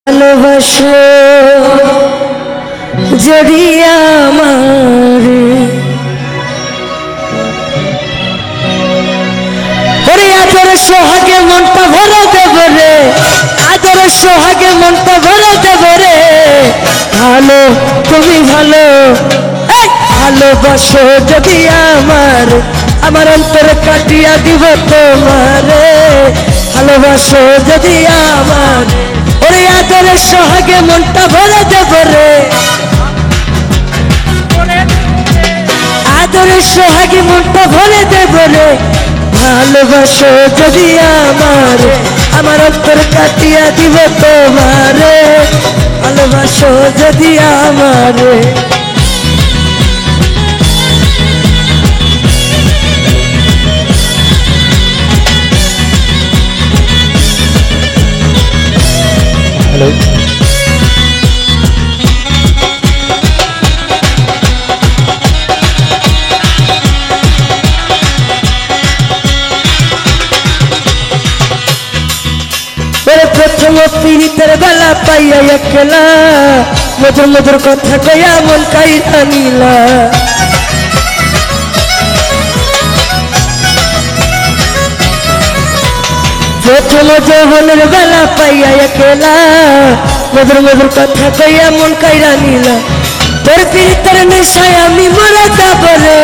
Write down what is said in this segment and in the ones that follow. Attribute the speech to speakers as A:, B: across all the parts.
A: ভালোবাসো যদি আমারে ওরে আদর সোহাগে মনটা ভরে দেব রে, আদর সোহাগে মনটা ভরে দেব রে। ভালো তুমি ভালো ভালোবাসো যদি আমার অন্তর কাটিয়া দিব তোমারে। ভালোবাসো যদি আমার ওরে আদরের সোহাগে মনটা ভরে দেব রে, আদরের সোহাগে মনটা ভরে দেব রে। ভালোবাসো যদি আমার অন্তর কাটিয়া দিব তোমারে। ভালোবাসো যদি আমারে।
B: হ্যালো,
A: প্রথম পীড়িতের বেলা পাইয়া একলা মধুর মধুর কথা কইয়া মন কাইরা নিলা। প্রথম যৌবনের বেলা পাইয়া একলা মধুর মধুর কথা কইয়া মন কাইরা নিলা। তোর পীড়িতের নেশায় আমি মরে যাব রে,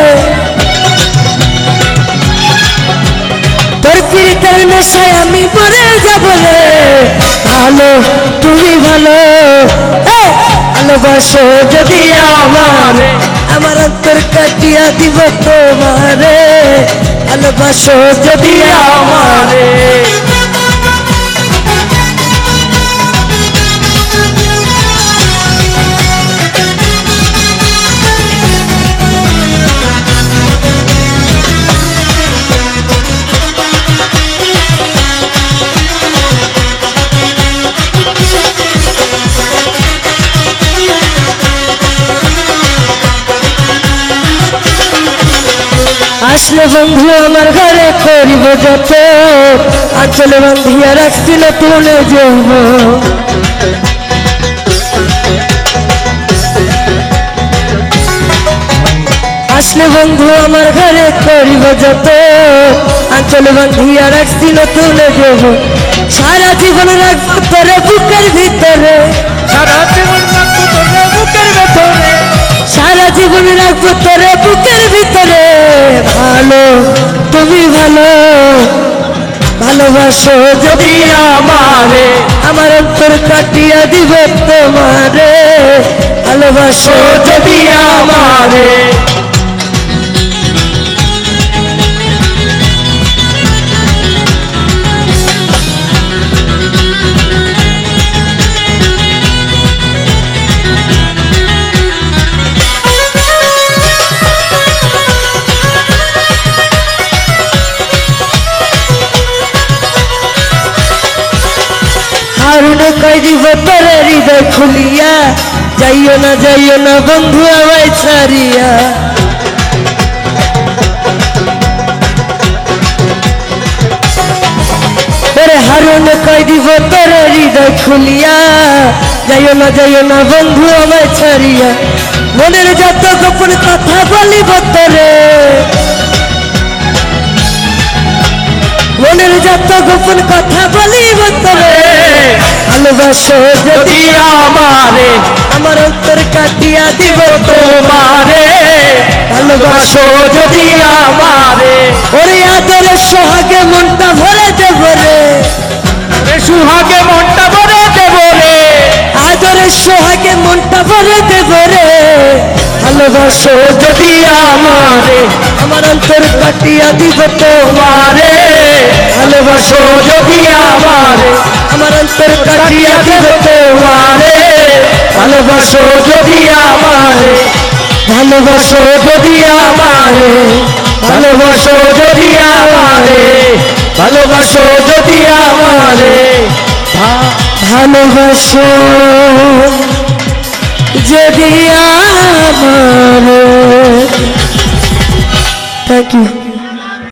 A: তোর পীড়িতের নেশায় আমি মরে যাব রে। ভালো তুমি ভালো ভালোবাসো যদি আমার অন্তর কাটিয়া দিব তোমারে। ভালোবাসো যদি আমারে। আসলে বন্ধু আমার ঘরে করিব যত, আঞ্চলে বান্ধিয়া রাখছিল তুলে যাব। আসলে বন্ধু আমার ঘরে করিব যত, আঞ্চলে বান্ধিয়া রাখছিল তুলে যাব। সারা জীবন রাখবো তোরে বুকের ভিতরে,
B: সারা জীবন রাখবো তোরে বুকের ভেতরে,
A: সারা জীবন রাখবো তোরে বুকের ভিতরে। ভালো তুমি ভালো ভালোবাসো যদি আমারে, আমার অন্তর কাটিয়া দিব তোমারে। ভালোবাসো যদি আমারে। হারুনে কই দিব তোরে হৃদয় খুলিয়া, যাইও না বন্ধু আমায় ছাড়িয়া। ওরে হারুনে কই দিব তোরে হৃদয় খুলিয়া, যাইও না বন্ধু আমায় ছাড়িয়া। মনের যত গোপন কথা বলিব তোরে, মনের যত গোপন কথা বলিব তোরে। ভালোবাসো যদি আমারে, আমার অন্তর কাটিয়া দিব তোমারে। ভালোবাসো যদি আমারে। ওরে আদরের সোহাগে মনটা ভরে দেব রে,
B: সুহাগে মনটা ভরে দেব রে,
A: আদরের সোহাগে মনটা ভরে দেব রে। ভালোবাসো যদি আমারে, আমার অন্তর কাটিয়া দিব তোমারে। ভালোবাসো যদি আমারে, আমার অন্তর কাটিয়া দিব তোমারে। ভালোবাসো যদি আমারে, ভালোবাসো যদি আমারে, ভালোবাসো যদি আমারে, ভালোবাসো যদি আমারে। ভালোবাসো যদি আমারে। Thank you.